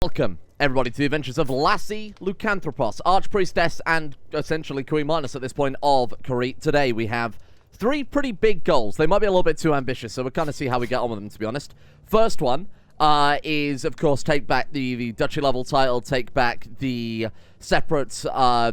Welcome, everybody, to the adventures of Lassie, Lukánthrōpos, Archpriestess, and essentially Queen Minos at this point of Crete. Today we have three pretty big goals. They might be a little bit too ambitious, so we'll kind of see how we get on with them, to be honest. First one is, of course, take back the duchy level title, take back the separate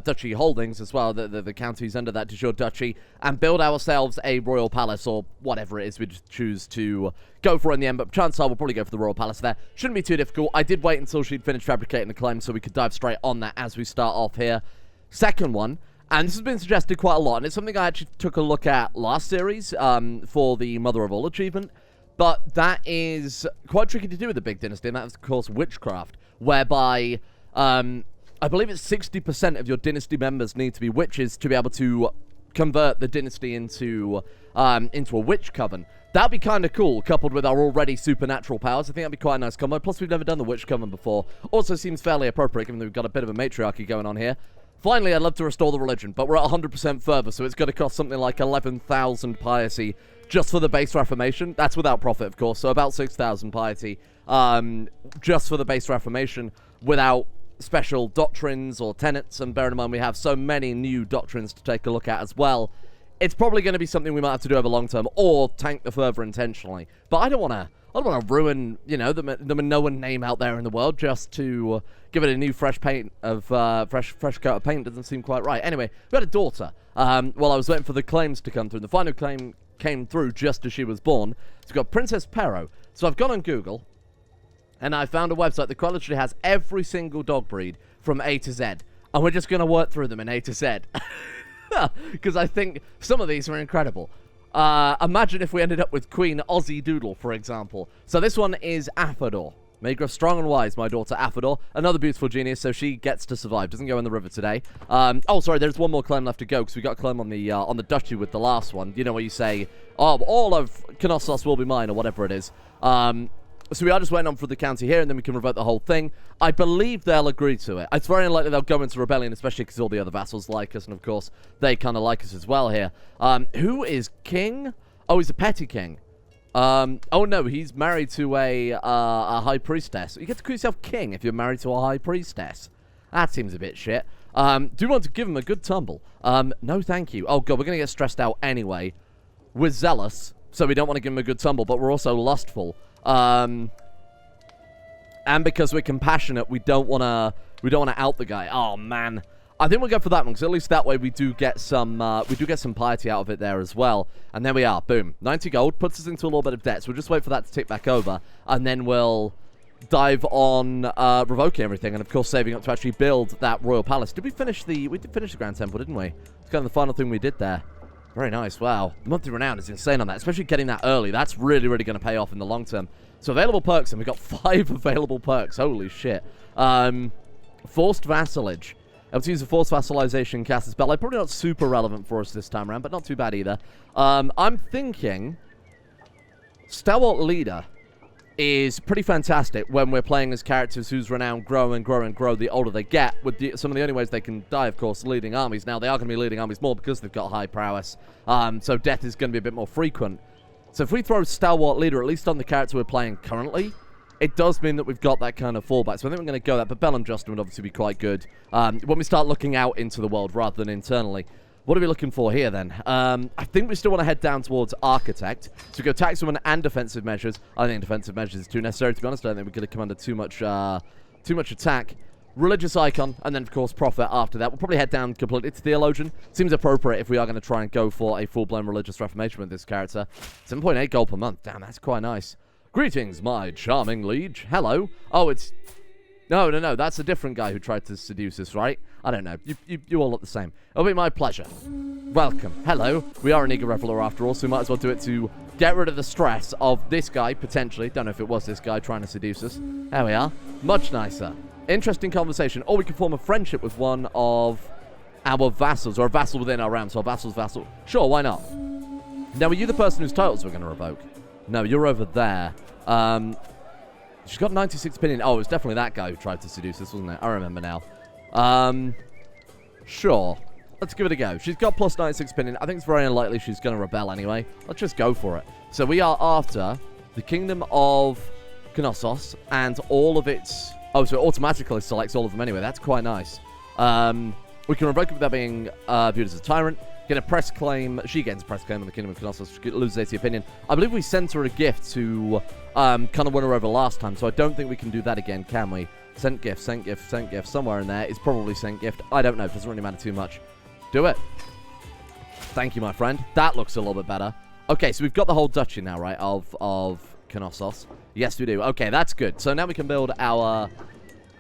duchy holdings as well, the counties under that de jure duchy, and build ourselves a royal palace, or whatever it is we choose to go for in the end, but chances are we'll probably go for the royal palace there. Shouldn't be too difficult. I did wait until she'd finished fabricating the claim so we could dive straight on that as we start off here. Second one, and this has been suggested quite a lot, and it's something I actually took a look at last series for the Mother of All achievement, but that is quite tricky to do with the big dynasty, and that is, of course, witchcraft, whereby I believe it's 60% of your dynasty members need to be witches to be able to convert the dynasty into a witch coven. That'd be kind of cool, coupled with our already supernatural powers. I think that'd be quite a nice combo. Plus, we've never done the witch coven before. Also seems fairly appropriate, given that we've got a bit of a matriarchy going on here. Finally, I'd love to restore the religion, but we're at 100% further, so it's going to cost something like 11,000 piety just for the base reformation. That's without profit, of course, so about 6,000 piety just for the base reformation without special doctrines or tenets, and bear in mind we have so many new doctrines to take a look at as well. It's probably going to be something we might have to do over long term, or tank the fervor intentionally. But I don't want to ruin, you know, the Minoan name out there in the world just to give it a new fresh paint of fresh coat of paint. Doesn't seem quite right. Anyway, we had a daughter. While I was waiting for the claims to come through, the final claim came through just as she was born. So we've got Princess Pero. So I've gone on Google, and I found a website that quite literally has every single dog breed from A to Z. And we're just going to work through them in A to Z. Because I think some of these are incredible. Imagine if we ended up with Queen Aussie Doodle, for example. So this one is Aphrodor. May you grow strong and wise, my daughter Aphrodor. Another beautiful genius, so she gets to survive. Doesn't go in the river today. Oh, sorry, there's one more claim left to go, because we got a claim on the duchy with the last one. You know, where you say, oh, all of Knossos will be mine, or whatever it is. So we are just waiting on for the county here, and then we can revoke the whole thing. I believe they'll agree to it. It's very unlikely they'll go into rebellion, especially because all the other vassals like us, and of course, they kind of like us as well here. Who is king? Oh, he's a petty king. Oh no, he's married to a high priestess. You get to call yourself king if you're married to a high priestess. That seems a bit shit. Do you want to give him a good tumble? No, thank you. Oh god, we're going to get stressed out anyway. We're zealous, so we don't want to give him a good tumble, but we're also lustful. And because we're compassionate, we don't want to out the guy. Oh man, I think we'll go for that one, because at least that way we do get some piety out of it there as well. And there we are, boom, 90 gold puts us into a little bit of debt. So we'll just wait for that to tick back over, and then we'll dive on revoking everything, and of course saving up to actually build that royal palace. We did finish the Grand Temple, didn't we? It's kind of the final thing we did there. Very nice, wow. Monthly Renown is insane on that, especially getting that early. That's really, really going to pay off in the long term. So available perks, and we've got 5 available perks. Holy shit. Forced Vassalage. Able to use a Forced Vassalization cast spell. Like, probably not super relevant for us this time around, but not too bad either. I'm thinking Stalwart Leader is pretty fantastic when we're playing as characters whose renown grow and grow and grow the older they get, with some of the only ways they can die, of course, leading armies. Now, they are going to be leading armies more because they've got high prowess, so death is going to be a bit more frequent. So if we throw Stalwart Leader, at least on the character we're playing currently, it does mean that we've got that kind of fallback. So I think we're going to go that, but Bell and Justin would obviously be quite good when we start looking out into the world rather than internally. What are we looking for here, then? I think we still want to head down towards Architect. So we go Taxman and defensive measures. I think defensive measures is too necessary, to be honest. I don't think we're going to come under too much attack. Religious Icon, and then, of course, Prophet after that. We'll probably head down completely to Theologian. Seems appropriate if we are going to try and go for a full-blown religious reformation with this character. 7.8 gold per month. Damn, that's quite nice. Greetings, my charming liege. Hello. Oh, it's... No, that's a different guy who tried to seduce us, right? I don't know. You all look the same. It'll be my pleasure. Welcome. Hello. We are an eager reveler after all, so we might as well do it to get rid of the stress of this guy, potentially. Don't know if it was this guy trying to seduce us. There we are. Much nicer. Interesting conversation. Or we can form a friendship with one of our vassals, or a vassal within our realm, so a vassal's vassal. Sure, why not? Now, are you the person whose titles we're going to revoke? No, you're over there. She's got 96 opinion. Oh, it was definitely that guy who tried to seduce us, wasn't it? I remember now. Sure. Let's give it a go. She's got plus 96 opinion. I think it's very unlikely she's going to rebel anyway. Let's just go for it. So we are after the Kingdom of Knossos and all of its Oh, so it automatically selects all of them anyway. That's quite nice. We can revoke it without being viewed as a tyrant. Get a press claim. She gains a press claim on the Kingdom of Knossos. She loses the opinion. I believe we sent her a gift to kind of win her over last time, so I don't think we can do that again, can we? Sent gift, sent gift, sent gift. Somewhere in there is probably sent gift. I don't know. It doesn't really matter too much. Do it. Thank you, my friend. That looks a little bit better. Okay, so we've got the whole duchy now, right, of Knossos. Yes, we do. Okay, that's good. So now we can build our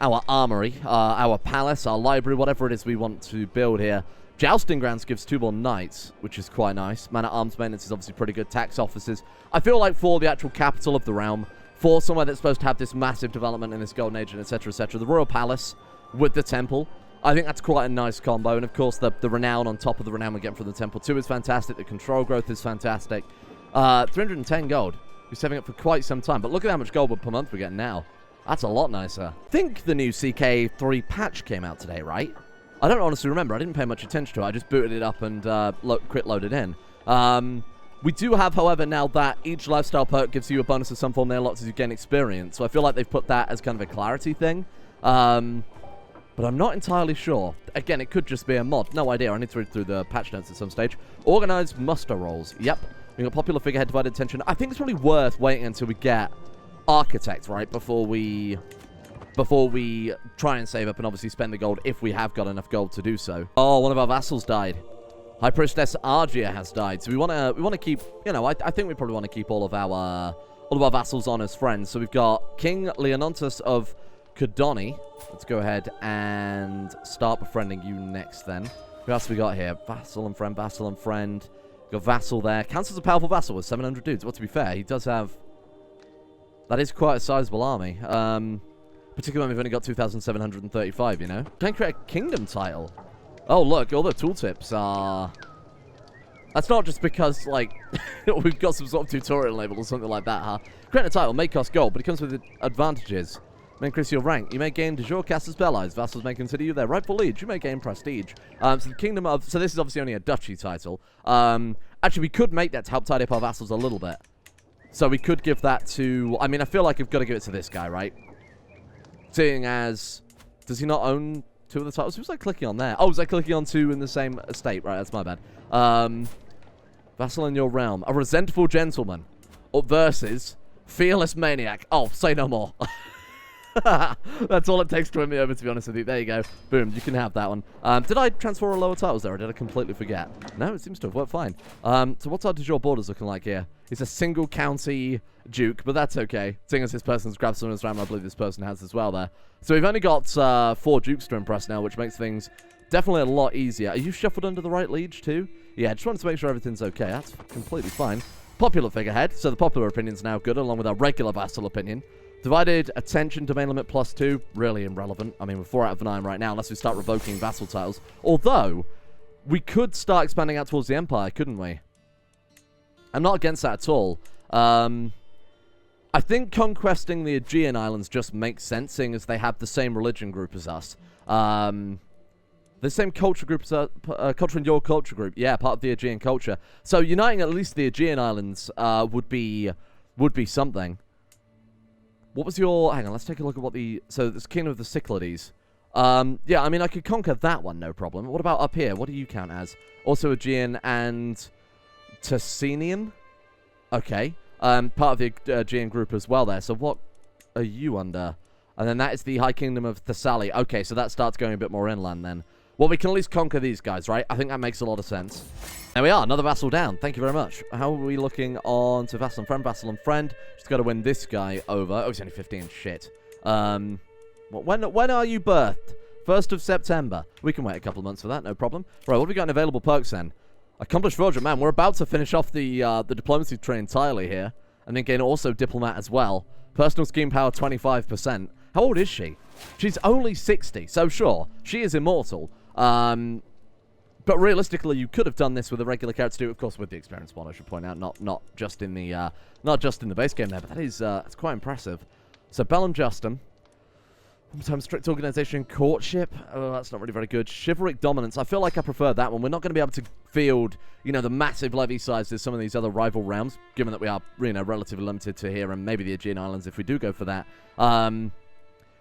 armory, our palace, our library, whatever it is we want to build here. Jousting grounds gives 2 more knights, which is quite nice. Man-at-arms maintenance is obviously pretty good. Tax offices. I feel like for the actual capital of the realm, for somewhere that's supposed to have this massive development in this golden age and etc., etc., the royal palace with the temple, I think that's quite a nice combo. And of course, the renown on top of the renown we get from the temple too is fantastic. The control growth is fantastic. 310 gold. We're saving up for quite some time. But look at how much gold per month we're getting now. That's a lot nicer. I think the new CK3 patch came out today, right? I don't honestly remember. I didn't pay much attention to it. I just booted it up and quick loaded in. We do have, however, now that each lifestyle perk gives you a bonus of some form there, lots as you gain experience. So I feel like they've put that as kind of a clarity thing. But I'm not entirely sure. Again, it could just be a mod. No idea. I need to read through the patch notes at some stage. Organized muster rolls. Yep. We got popular figurehead divided attention. I think it's probably worth waiting until we get architect, right? Before we try and save up and obviously spend the gold if we have got enough gold to do so. Oh, one of our vassals died. High Priestess Argia has died. So we want to keep, you know, I think we probably want to keep all of our vassals on as friends. So we've got King Leonontus of Cadoni. Let's go ahead and start befriending you next then. Who else we got here? Vassal and friend, vassal and friend. Got vassal there. Counts as a powerful vassal with 700 dudes. Well, to be fair, he does have... That is quite a sizable army. Particularly when we've only got 2,735, you know? Can I create a kingdom title? Oh, look, all the tooltips are... That's not just because, like, we've got some sort of tutorial label or something like that, huh? Create a title may cost gold, but it comes with advantages. May increase your rank. You may gain de jure cast as allies. Vassals may consider you their rightful liege. You may gain prestige. So the kingdom of... So this is obviously only a duchy title. Actually, we could make that to help tidy up our vassals a little bit. So we could give that to... I mean, I feel like I've got to give it to this guy, right? Seeing as... Does he not own 2 of the titles? Who's I clicking on there? Oh, was I clicking on 2 in the same estate? Right, that's my bad. Vassal in your realm. A resentful gentleman. Versus... Fearless maniac. Oh, say no more. That's all it takes to win me over, to be honest with you. There you go. Boom, you can have that one. Did I transfer all lower titles there, or did I completely forget? No, it seems to have worked fine. So what's our de jure borders looking like here? It's a single county duke, but that's okay. Seeing as this person's grabbed some of his ram, I believe this person has as well there. So we've only got 4 dukes to impress now, which makes things definitely a lot easier. Are you shuffled under the right liege too? Yeah, just wanted to make sure everything's okay. That's completely fine. Popular figurehead, so the popular opinion's now good, along with our regular vassal opinion. Divided attention, domain limit +2, really irrelevant. I mean, we're 4 out of 9 right now, unless we start revoking vassal titles. Although, we could start expanding out towards the Empire, couldn't we? I'm not against that at all. I think conquesting the Aegean Islands just makes sense, seeing as they have the same religion group as us. The same culture group as culture in your culture group. Yeah, part of the Aegean culture. So uniting at least the Aegean Islands would be something. What was your... Hang on, let's take a look at what the... So, this Kingdom of the Cyclades. Yeah, I mean, I could conquer that one, no problem. What about up here? What do you count as? Also Aegean and... Tuscanian? Okay. Part of the Aegean group as well there. So, what are you under? And then that is the High Kingdom of Thessaly. Okay, so that starts going a bit more inland then. Well, we can at least conquer these guys, right? I think that makes a lot of sense. There we are, another vassal down. Thank you very much. How are we looking on to vassal and friend, vassal and friend? Just got to win this guy over. Oh, he's only 15. Shit. When are you birthed? 1st of September. We can wait a couple of months for that, no problem. Right, what have we got in available perks then? Accomplished Roger. Man, we're about to finish off the diplomacy tree entirely here. And then gain also diplomat as well. Personal scheme power 25%. How old is she? She's only 60, so sure, she is immortal. But realistically, you could have done this with a regular character too, of course, with the experience mod, I should point out, not just in the base game there. But that is that's quite impressive. So Bellum Justum, sometimes strict organization, courtship. Oh, that's not really very good. Chivalric dominance. I feel like I prefer that one. We're not going to be able to field, you know, the massive levy sizes some of these other rival realms, given that we are, you know, relatively limited to here and maybe the Aegean Islands if we do go for that.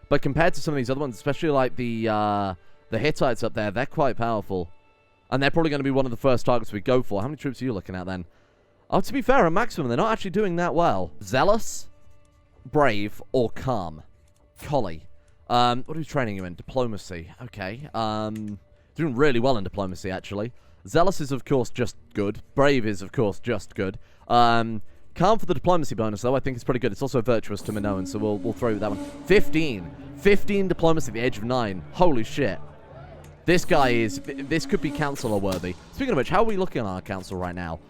But compared to some of these other ones, especially like the Hittites up there, they're quite powerful. And they're probably going to be one of the first targets we go for. How many troops are you looking at then? Oh, to be fair, at maximum, they're not actually doing that well. Zealous, brave, or calm? Collie. What are we training you in? Diplomacy. Okay. Doing really well in diplomacy, actually. Zealous is, of course, just good. Brave is, of course, just good. Calm for the diplomacy bonus, though, I think is pretty good. It's also virtuous to Minoan, so we'll throw you that one. 15. 15 diplomacy at the age of 9. Holy shit. This guy is... This could be councillor worthy. Speaking of which, how are we looking on our council right now?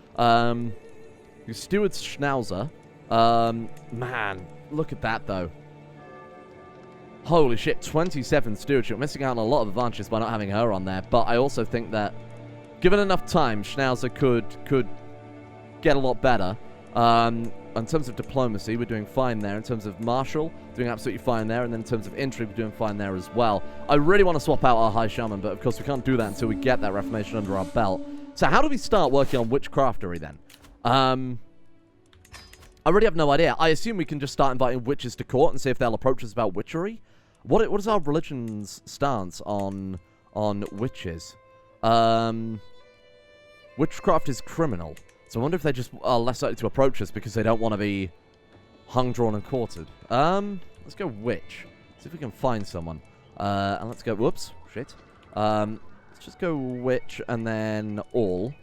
Steward's Schnauzer. Man, look at that, though. Holy shit, 27 stewardship. Missing out on a lot of advantages by not having her on there. But I also think that, given enough time, Schnauzer could get a lot better. In terms of diplomacy, we're doing fine there. In terms of martial, doing absolutely fine there. And then in terms of intrigue, we're doing fine there as well. I really want to swap out our High Shaman, but of course we can't do that until we get that Reformation under our belt. So how do we start working on witchcraftery then? I really have no idea. I assume we can just start inviting witches to court and see if they'll approach us about witchery. What is our religion's stance on witches? Witchcraft is criminal. So I wonder if they just are less likely to approach us because they don't want to be hung, drawn, and quartered. Let's go witch. See if we can find someone. And let's go... Whoops. Shit. Let's just go witch and then all.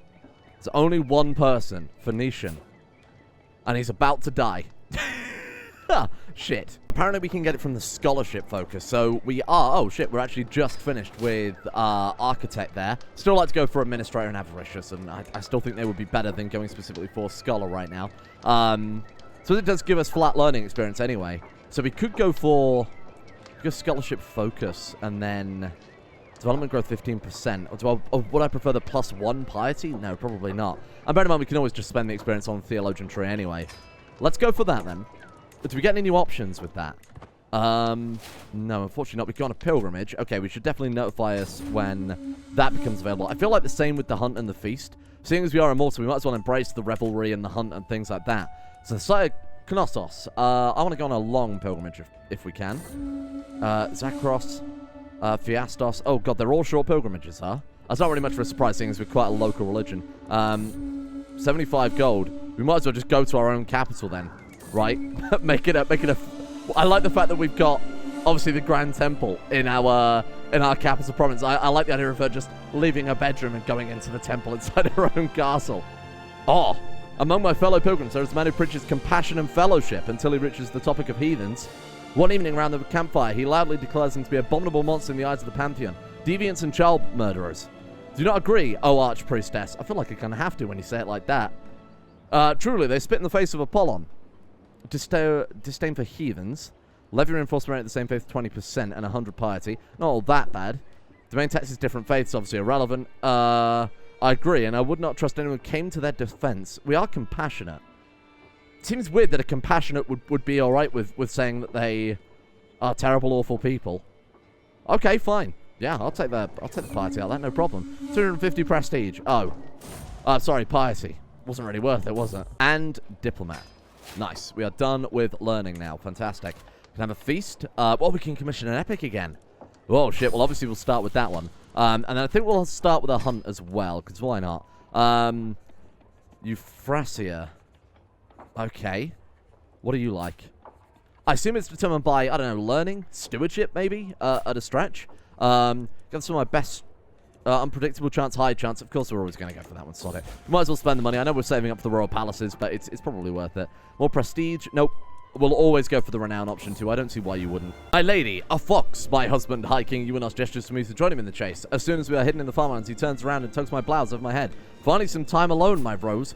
There's only one person. Phoenician. And he's about to die. Shit. Apparently we can get it from the scholarship focus. So we are... Oh, shit. We're actually just finished with architect there. Still like to go for administrator and avaricious. And I still think they would be better than going specifically for scholar right now. So it does give us flat learning experience anyway. So we could go for... scholarship focus and then... Development growth 15%. Or would I prefer the +1 piety? No, probably not. And bear in mind, we can always just spend the experience on theologian tree anyway. Let's go for that then. But do we get any new options with that? No, unfortunately not. We've got a pilgrimage. Okay, we should definitely notify us when that becomes available. I feel like the same with the hunt and the feast. Seeing as we are immortal, we might as well embrace the revelry and the hunt and things like that. So the site of Knossos. I want to go on a long pilgrimage if we can. Zakros. Fiastos. Oh, God, they're all short pilgrimages, huh? That's not really much of a surprise, seeing as we're quite a local religion. 75 gold. We might as well just go to our own capital then, right? make it a... I like the fact that we've got, obviously, the Grand Temple in our capital province. I like the idea of her just leaving her bedroom and going into the temple inside her own castle. Oh, among my fellow pilgrims, there is a man who preaches compassion and fellowship until he reaches the topic of heathens. One evening around the campfire, he loudly declares them to be abominable monsters in the eyes of the pantheon, deviants and child murderers. Do you not agree, O archpriestess? I feel like I kind of have to when you say it like that. Truly, they spit in the face of Apollon. Disdain for heathens. Levy reinforcement rate at the same faith 20% and 100 piety. Not all that bad. Domain taxes different faiths, obviously irrelevant. I agree, and I would not trust anyone who came to their defense. We are compassionate. It seems weird that a compassionate would be alright with saying that they are terrible, awful people. Okay, fine. Yeah, I'll take the piety out of that, no problem. 250 prestige. Oh. Sorry, piety. Wasn't really worth it, was it? And diplomat. Nice. We are done with learning now. Fantastic. Can have a feast. Well, we can commission an epic again. Oh, shit. Well, obviously, we'll start with that one. And then I think we'll start with a hunt as well, because why not? Euphrasia. Okay. What do you like? I assume it's determined by, I don't know, learning? Stewardship, maybe? At a stretch? Got some of my best unpredictable chance, high chance. Of course, we're always going to go for that one. Sod it. We might as well spend the money. I know we're saving up for the royal palaces, but it's probably worth it. More prestige? Nope. We'll always go for the renown option, too. I don't see why you wouldn't. My lady, a fox, my husband, High King, you and us gestures to me to join him in the chase. As soon as we are hidden in the farmlands, he turns around and tugs my blouse over my head. Finally, some time alone, my bros.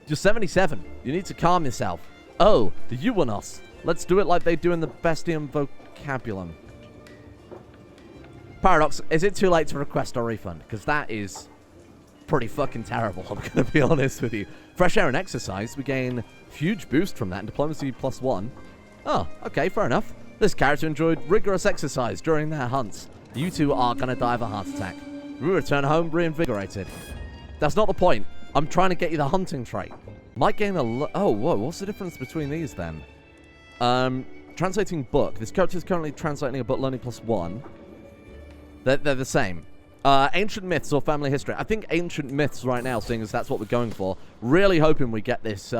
You're 77. You need to calm yourself. Oh, the Yuanos. Let's do it like they do in the Bestium Vocabulum. Paradox, is it too late to request a refund? Because that is pretty fucking terrible, I'm going to be honest with you. Fresh air and exercise, we gain huge boost from that, and diplomacy +1. Oh, okay, fair enough. This character enjoyed rigorous exercise during their hunts. You two are going to die of a heart attack. We return home reinvigorated. That's not the point. I'm trying to get you the hunting trait. Might gain a... Oh, whoa, what's the difference between these then? Translating book. This character is currently translating a book, learning +1. They're the same. Ancient myths or family history. I think ancient myths right now, seeing as that's what we're going for. Really hoping we get this,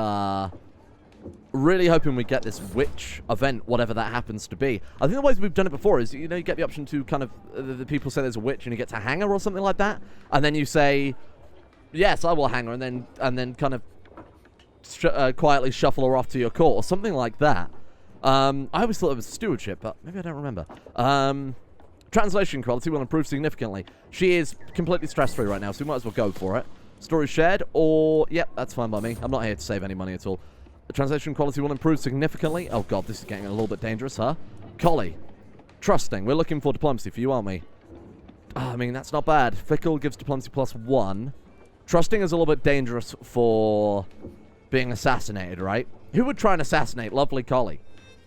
witch event, whatever that happens to be. I think the ways we've done it before is, you know, you get the option to kind of, the people say there's a witch and you get to hang her or something like that. And then you say, yes, I will hang her, and then kind of quietly shuffle her off to your court or something like that. I always thought it was stewardship, but maybe I don't remember. Translation quality will improve significantly. She is completely stress-free right now, so we might as well go for it. Story shared, or... Yep, that's fine by me. I'm not here to save any money at all. The translation quality will improve significantly. Oh god, this is getting a little bit dangerous, huh? Collie. Trusting. We're looking for diplomacy for you, aren't we? I mean, that's not bad. Fickle gives diplomacy +1. Trusting is a little bit dangerous for being assassinated, right? Who would try and assassinate lovely Collie?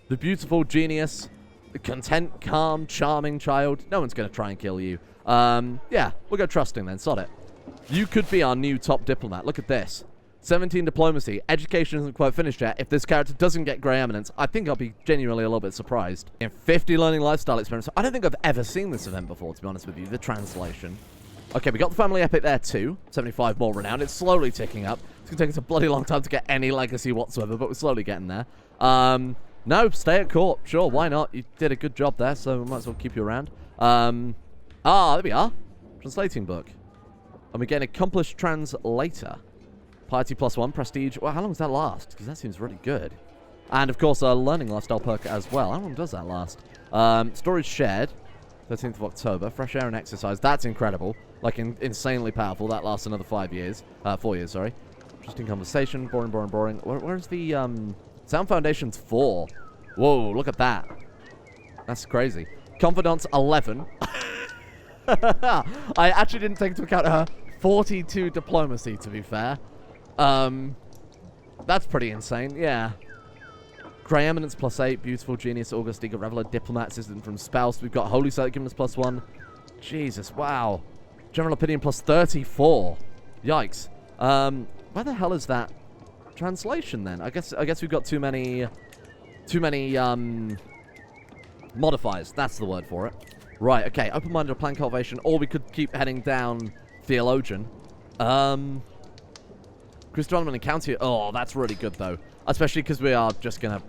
The beautiful genius... The content, calm, charming child. No one's going to try and kill you. Yeah, we'll go trusting then. Sod it. You could be our new top diplomat. Look at this. 17 diplomacy. Education isn't quite finished yet. If this character doesn't get Grey Eminence, I think I'll be genuinely a little bit surprised. In 50 learning lifestyle experience. I don't think I've ever seen this event before, to be honest with you. The translation. Okay, we got the family epic there too. 75 more renown. It's slowly ticking up. It's going to take us a bloody long time to get any legacy whatsoever, but we're slowly getting there. No, stay at court. Sure, why not? You did a good job there, so we might as well keep you around. There we are. Translating book. And we get an accomplished translator. Piety +1, prestige. Well, how long does that last? Because that seems really good. And, of course, a learning lifestyle perk as well. How long does that last? Storage shared. 13th of October. Fresh air and exercise. That's incredible. Like, insanely powerful. That lasts another 4 years, sorry. Interesting conversation. Boring. Where's the, Sound Foundation's 4. Whoa, look at that. That's crazy. Confidence 11. I actually didn't take into account her 42 diplomacy, to be fair. That's pretty insane, yeah. Grey Eminence +8. Beautiful genius, August Eager, Reveler, Diplomat, Assistant from Spouse. We've got Holy Sight giving us +1. Jesus, wow. General Opinion +34. Yikes. Where the hell is that translation then? I guess we've got too many modifiers. That's the word for it. Right, okay. Open-minded or plan cultivation, or we could keep heading down theologian. Cruise development and county. Oh, that's really good though. Especially because we're just gonna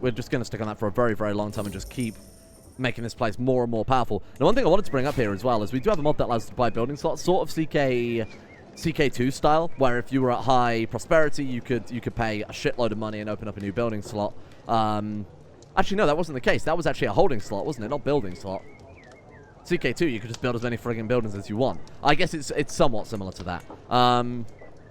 stick on that for a very, very long time and just keep making this place more and more powerful. Now, one thing I wanted to bring up here as well is we do have a mod that allows us to buy building slots, sort of CK2 style, where if you were at high prosperity, you could pay a shitload of money and open up a new building slot. Actually, no, that wasn't the case. That was actually a holding slot, wasn't it? Not building slot. CK2, you could just build as many friggin' buildings as you want. I guess it's somewhat similar to that.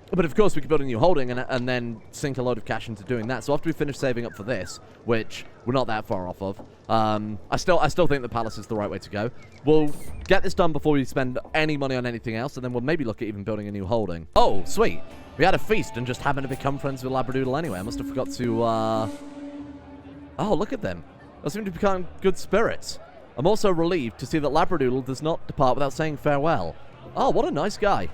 But of course, we could build a new holding and then sink a load of cash into doing that. So after we finish saving up for this, which we're not that far off of, I still think the palace is the right way to go. We'll get this done before we spend any money on anything else, and then we'll maybe look at even building a new holding. Oh, sweet. We had a feast and just happened to become friends with Labradoodle anyway. I must have forgot to, Oh, look at them. They seem to become good spirits. I'm also relieved to see that Labradoodle does not depart without saying farewell. Oh, what a nice guy.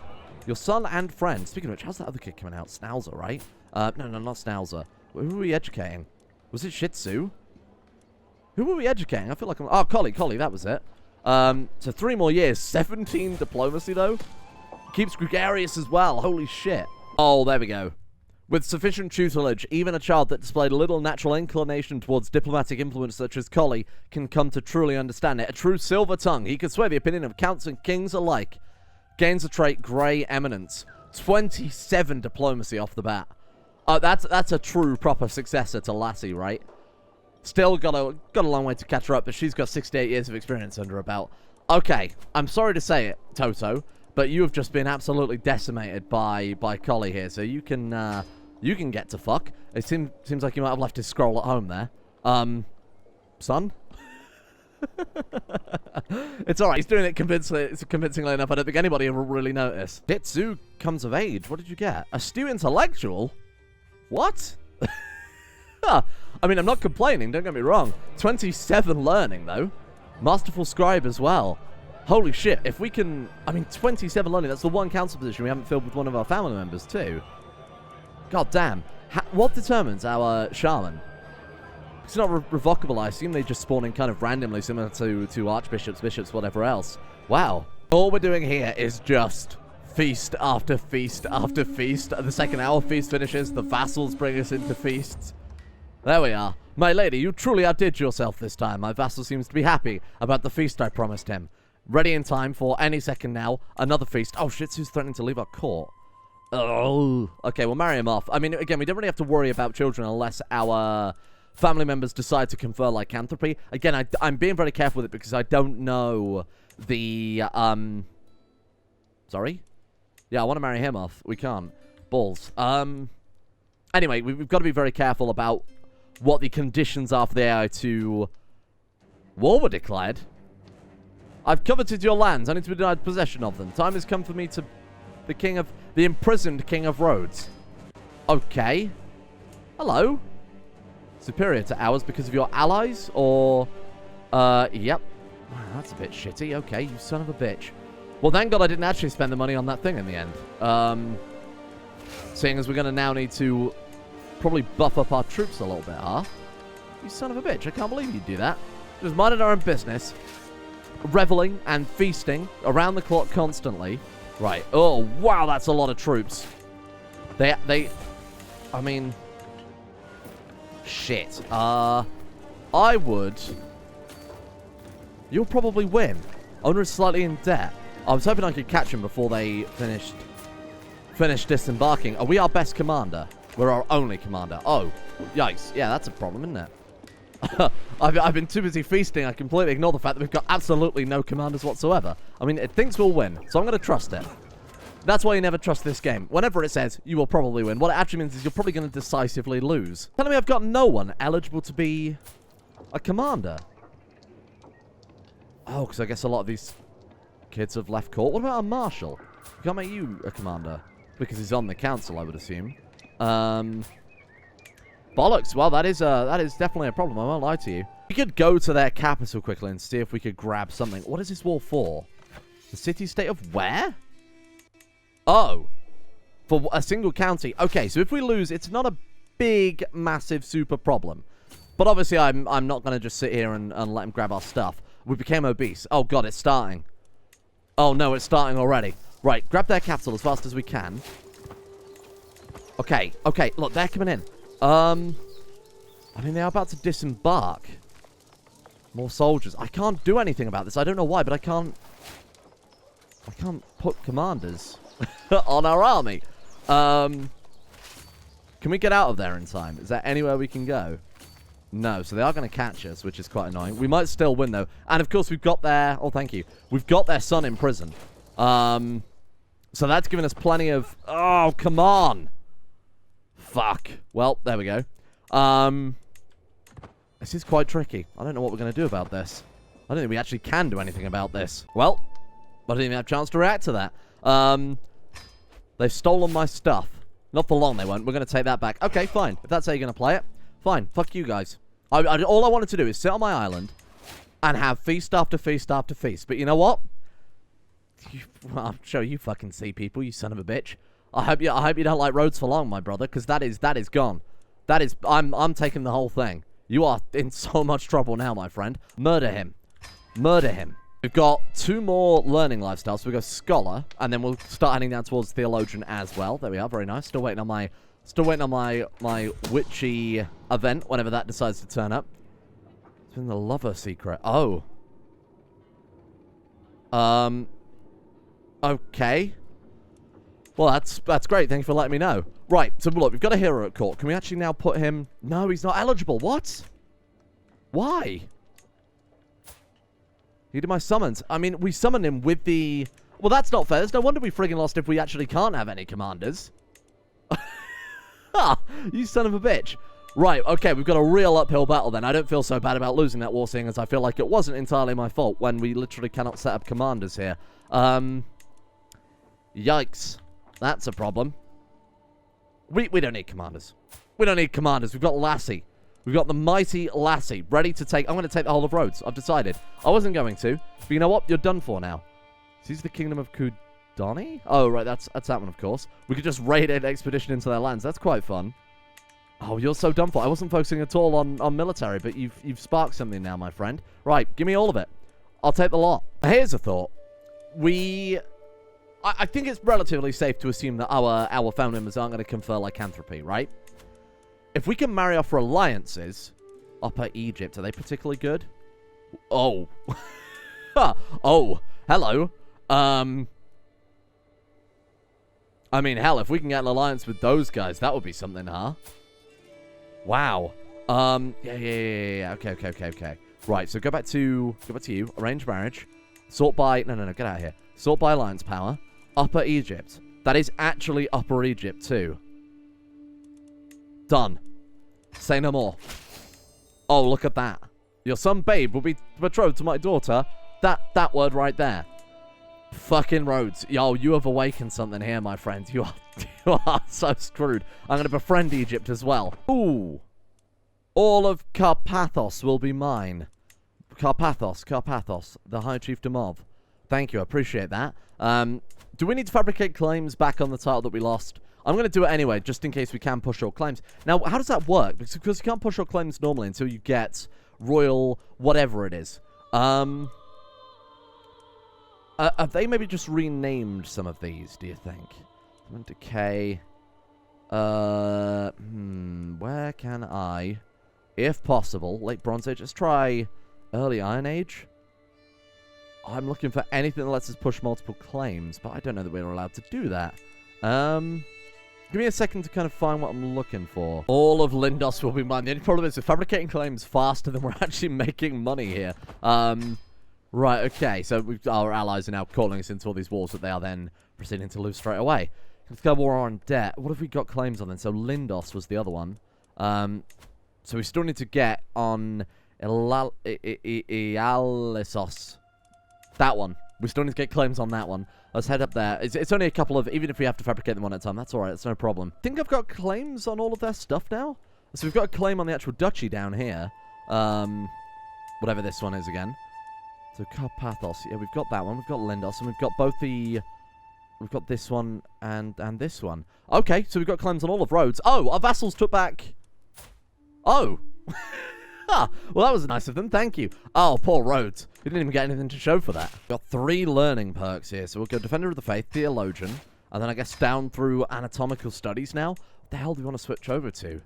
Your son and friend. Speaking of which, how's that other kid coming out? Schnauzer, right? No, not Schnauzer. Who were we educating? Was it Shih Tzu? Who were we educating? I feel like I'm... Oh, Collie, that was it. So 3 more years. 17 diplomacy, though. Keeps gregarious as well. Holy shit. Oh, there we go. With sufficient tutelage, even a child that displayed a little natural inclination towards diplomatic influence such as Collie can come to truly understand it. A true silver tongue. He could sway the opinion of counts and kings alike. Gains the trait Grey Eminence. 27 diplomacy off the bat. That's a true proper successor to Lassie, right? Still got a long way to catch her up, but she's got 68 years of experience under her belt. Okay, I'm sorry to say it, Toto, but you have just been absolutely decimated by Collie here, so you can get to fuck. It seems like you might have left his scroll at home there. Son? It's alright, he's doing it convincingly enough. I don't think anybody will really notice. Ditsu comes of age. What did you get? Astute intellectual? What? I mean, I'm not complaining, don't get me wrong. 27 learning, though. Masterful scribe as well. Holy shit, if we can... I mean, 27 learning, that's the one council position we haven't filled with one of our family members, too. God damn. What determines our shaman? It's not revocable, I assume they just spawn in kind of randomly, similar to archbishops, bishops, whatever else. Wow. All we're doing here is just feast after feast after feast. The second hour feast finishes, the vassals bring us into feasts. There we are. My lady, you truly outdid yourself this time. My vassal seems to be happy about the feast I promised him. Ready in time for any second now. Another feast. Oh, shit, who's threatening to leave our court? Oh. Okay, we'll marry him off. I mean, again, we don't really have to worry about children unless our family members decide to confer lycanthropy. Again, I'm being very careful with it because I don't know the, Sorry? Yeah, I want to marry him off. We can't. Balls. Anyway, we've got to be very careful about what the conditions are for the AI to... War were declared. I've coveted your lands. I need to be denied possession of them. Time has come for me to... The imprisoned King of Rhodes. Okay. Hello. Superior to ours because of your allies? Or... Yep. Wow, that's a bit shitty. Okay, you son of a bitch. Well, thank God I didn't actually spend the money on that thing in the end. Seeing as we're going to now need to probably buff up our troops a little bit, huh? You son of a bitch. I can't believe you'd do that. Just minding our own business. Reveling and feasting around the clock constantly. Right. Oh, wow, that's a lot of troops. I mean... Shit. I would... You'll probably win. Owner is slightly in debt. I was hoping I could catch him before they finished disembarking. Are we our best commander? We're our only commander. Oh, yikes. Yeah, that's a problem, isn't it? I've been too busy feasting. I completely ignore the fact that we've got absolutely no commanders whatsoever. I mean, it thinks we'll win, so I'm going to trust it. That's why you never trust this game. Whenever it says, you will probably win, what it actually means is you're probably going to decisively lose. Telling me I've got no one eligible to be a commander. Oh, because I guess a lot of these kids have left court. What about our marshal? We can't make you a commander. Because he's on the council, I would assume. Bollocks. Well, that is definitely a problem. I won't lie to you. We could go to their capital quickly and see if we could grab something. What is this wall for? The city-state of where? Oh. For a single county. Okay, so if we lose, it's not a big, massive, super problem. But obviously, I'm not going to just sit here and let him grab our stuff. We became obese. Oh, God, it's starting. Oh, no, it's starting already. Right, grab their capital as fast as we can. Okay, okay, look, they're coming in. I mean, they're about to disembark. More soldiers. I can't do anything about this. I don't know why, but I can't put commanders on our army. Can we get out of there in time? Is there anywhere we can go? No, so they are going to catch us, which is quite annoying. We might still win, though. And, of course, we've got their... Oh, thank you. We've got their son in prison. So that's given us plenty of... Oh, come on! Fuck. Well, there we go. This is quite tricky. I don't know what we're going to do about this. I don't think we actually can do anything about this. Well, I didn't even have a chance to react to that. They've stolen my stuff. Not for long, they won't. We're going to take that back. Okay, fine. If that's how you're going to play it, fine. Fuck you guys. All I wanted to do is sit on my island and have feast after feast after feast. But you know what? Well, I'm sure you fucking see people, you son of a bitch. I hope you don't like Rhodes for long, my brother, because that is gone. That is I'm taking the whole thing. You are in so much trouble now, my friend. Murder him. Murder him. We've got 2 more learning lifestyles. So we go scholar, and then we'll start heading down towards theologian as well. There we are. Very nice. Still waiting on my witchy event whenever that decides to turn up. It's been the lover secret. Oh. Okay. Well, that's great. Thank you for letting me know. Right, so look, we've got a hero at court. Can we actually now put him... No, he's not eligible. What? Why? He did my summons. I mean, we summoned him with the... Well, that's not fair. There's no wonder we friggin' lost if we actually can't have any commanders. Ha! You son of a bitch. Right, okay, we've got a real uphill battle then. I don't feel so bad about losing that war, seeing as I feel like it wasn't entirely my fault when we literally cannot set up commanders here. Yikes. That's a problem. We don't need commanders. We don't need commanders. We've got Lassie. We've got the mighty Lassie ready to take... I'm going to take the whole of Rhodes. I've decided. I wasn't going to. But you know what? You're done for now. Is the kingdom of Kudani? Oh, right. That's that one, of course. We could just raid an expedition into their lands. That's quite fun. Oh, you're so done for. I wasn't focusing at all on military, but you've sparked something now, my friend. Right, give me all of it. I'll take the lot. Here's a thought. I think it's relatively safe to assume that our family members aren't going to confer lycanthropy, right? If we can marry off for alliances, Upper Egypt, are they particularly good? Oh. Oh, hello. I mean, hell, if we can get an alliance with those guys, that would be something, huh? Wow. Yeah. Okay. Right, so go back to you. Arranged marriage. Sort by... No, get out of here. Sort by alliance power. Upper Egypt. That is actually Upper Egypt, too. Done. Say no more. Oh, look at that. Your son, Babe, will be betrothed to my daughter. That word right there. Fucking Rhodes. Yo, you have awakened something here, my friend. You are so screwed. I'm going to befriend Egypt as well. Ooh. All of Carpathos will be mine. Carpathos, the High Chieftain of. Thank you, I appreciate that. Do we need to fabricate claims back on the title that we lost? I'm going to do it anyway, just in case we can push all claims. Now, how does that work? Because you can't push all claims normally until you get royal whatever it is. Have they maybe just renamed some of these, do you think? Decay. Where can I, if possible, late Bronze Age, let's try early Iron Age. I'm looking for anything that lets us push multiple claims, but I don't know that we're allowed to do that. Give me a second to kind of find what I'm looking for. All of Lindos will be mine. The only problem is we're fabricating claims faster than we're actually making money here. Right, okay, so our allies are now calling us into all these wars that they are then proceeding to lose straight away. Let's go war on debt. What have we got claims on then? So Lindos was the other one. So we still need to get on Ialisos. That one. We still need to get claims on that one. Let's head up there. It's only a couple of... Even if we have to fabricate them one at a time, that's alright. That's no problem. I think I've got claims on all of their stuff now. So we've got a claim on the actual duchy down here. Whatever this one is again. So Carpathos. Yeah, we've got that one. We've got Lindos. And we've got both the... We've got this one and this one. Okay, so we've got claims on all of Rhodes. Oh, our vassals took back... Oh! Well, that was nice of them. Thank you. Oh, poor Rhodes. We didn't even get anything to show for that. Got 3 learning perks here. So we'll go Defender of the Faith, Theologian, and then I guess down through Anatomical Studies now. What the hell do we want to switch over to?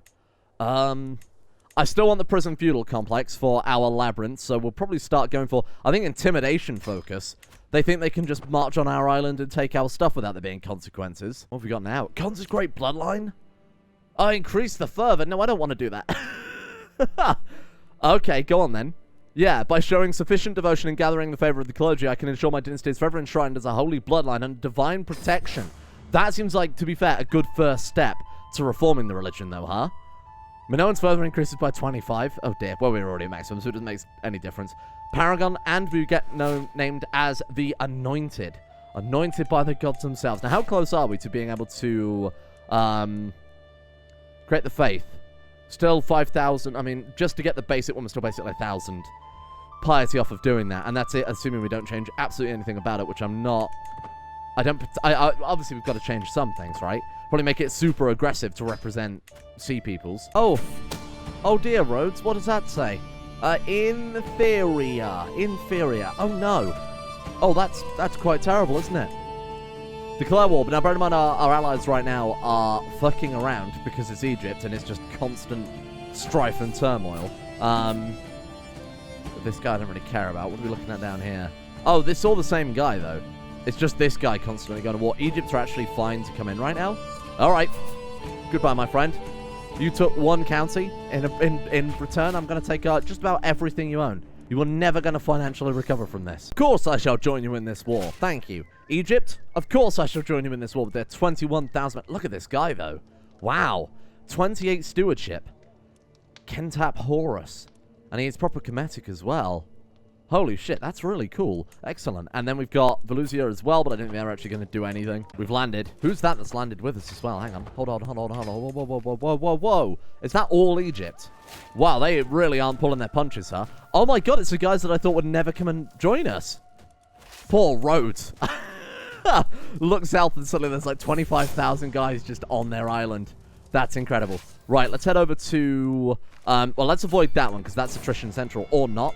I still want the Prison Feudal Complex for our Labyrinth, so we'll probably start going for, I think, Intimidation focus. They think they can just march on our island and take our stuff without there being consequences. What have we got now? Consecrate Bloodline? Oh, increase the fervor. No, I don't want to do that. Okay, go on then. Yeah, by showing sufficient devotion and gathering the favor of the clergy, I can ensure my dynasty is forever enshrined as a holy bloodline and divine protection. That seems like, to be fair, a good first step to reforming the religion, though, huh? Minoan's further increases by 25. Oh dear, well, we're already at maximum, so it doesn't make any difference. Paragon, and we get named as the Anointed. Anointed by the gods themselves. Now, how close are we to being able to create the faith? Still 5,000. I mean, just to get the basic one, we're still basically 1,000 piety off of doing that. And that's it, assuming we don't change absolutely anything about it, which I'm not... obviously, we've got to change some things, right? Probably make it super aggressive to represent sea peoples. Oh. Oh, dear, Rhodes. What does that say? Inferior. Oh, no. Oh, that's quite terrible, isn't it? Declare war, but now bear in mind our allies right now are fucking around because it's Egypt and it's just constant strife and turmoil. This guy I don't really care about. What are we looking at down here? Oh, this is all the same guy, though. It's just this guy constantly going to war. Egypt's are actually fine to come in right now. All right. Goodbye, my friend. You took 1 county. In return, I'm going to take just about everything you own. You are never going to financially recover from this. Of course I shall join you in this war. Thank you. Egypt, of course I shall join you in this war with their 21,000... Look at this guy, though. Wow. 28 stewardship. Kentap Horus. And he is proper Kemetic as well. Holy shit, that's really cool. Excellent. And then we've got Velusia as well, but I don't think they're actually going to do anything. We've landed. Who's that that's landed with us as well? Hang on. Hold on. Whoa. Is that all Egypt? Wow, they really aren't pulling their punches, huh? Oh my god, it's the guys that I thought would never come and join us. Poor Rhodes. Look south and suddenly there's like 25,000 guys just on their island. That's incredible. Right, let's head over to... well, let's avoid that one, because that's attrition central, or not.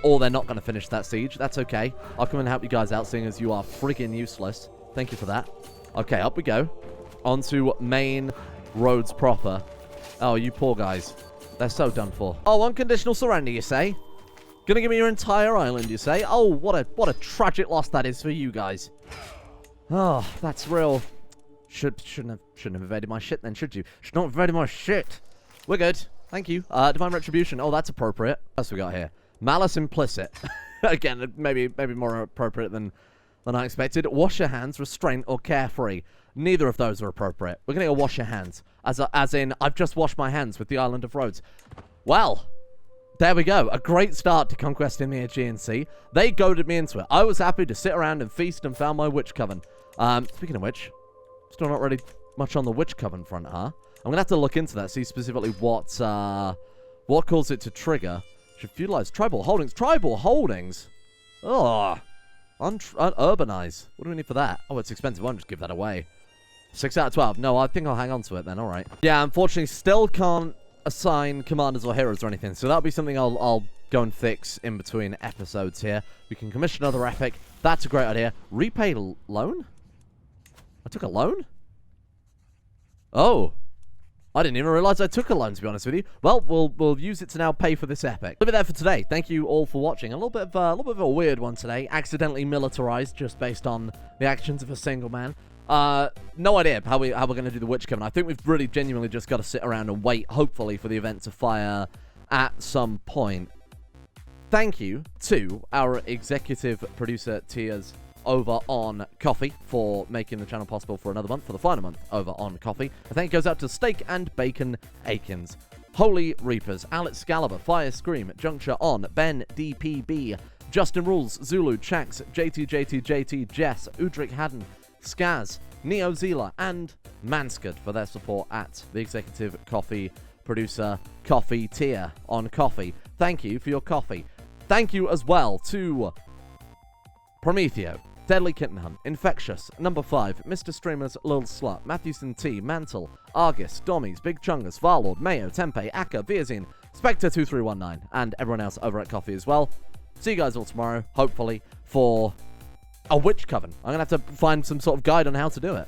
Or they're not going to finish that siege. That's okay. I'll come and help you guys out, seeing as you are friggin' useless. Thank you for that. Okay, up we go. On to main roads proper. Oh, you poor guys. They're so done for. Oh, unconditional surrender, you say? Gonna give me your entire island, you say? Oh, what a tragic loss that is for you guys. Oh, that's real. Shouldn't have invaded my shit then, should you? Should not have invaded my shit. We're good. Thank you. Divine Retribution. Oh, that's appropriate. What else we got here? Malice Implicit. Again, maybe more appropriate than I expected. Wash your hands, restraint, or carefree. Neither of those are appropriate. We're gonna go wash your hands. As in, I've just washed my hands with the island of Rhodes. Well, there we go. A great start to conquesting the Aegean Sea. They goaded me into it. I was happy to sit around and feast and found my witch coven. Speaking of which, still not really much on the witch coven front, huh? I'm going to have to look into that, see specifically what caused it to trigger. Should utilize tribal holdings. Tribal holdings? Oh, urbanize. What do we need for that? Oh, it's expensive. I'll just give that away. 6 out of 12. No, I think I'll hang on to it then. All right. Yeah, unfortunately, still can't assign commanders or heroes or anything, so that'll be something I'll go and fix in between episodes here. We can commission another epic. That's a great idea. Repay loan? I took a loan? Oh, I didn't even realize I took a loan, to be honest with you. Well, we'll use it to now pay for this epic. Leave it there for today. Thank you all for watching. A little bit of a weird one today. Accidentally militarized just based on the actions of a single man. No idea how we're going to do the witch coven. I think we've really genuinely just got to sit around and wait, hopefully, for the event to fire at some point. Thank you to our executive producer tiers over on Coffee for making the channel possible for another month, for the final month over on Coffee. A thank you goes out to Steak and Bacon Akins, Holy Reapers, Alex Scalibur, Fire Scream, Juncture On, Ben DPB, Justin Rules, Zulu, Chax, JT, Jess, Udric Haddon, Skaz, Neo Zela, and Manskard for their support at the executive coffee producer coffee tier on Coffee. Thank you for your coffee. Thank you as well to Prometheo, Deadly Kitten Hunt, Infectious, Number 5, Mr. Streamer's Lil Slut, Matthewson T, Mantle, Argus, Dommies, Big Chungus, Varlord, Mayo, Tempe, Akka, Viazine, Spectre2319, and everyone else over at Coffee as well. See you guys all tomorrow, hopefully, for a witch coven. I'm going to have to find some sort of guide on how to do it.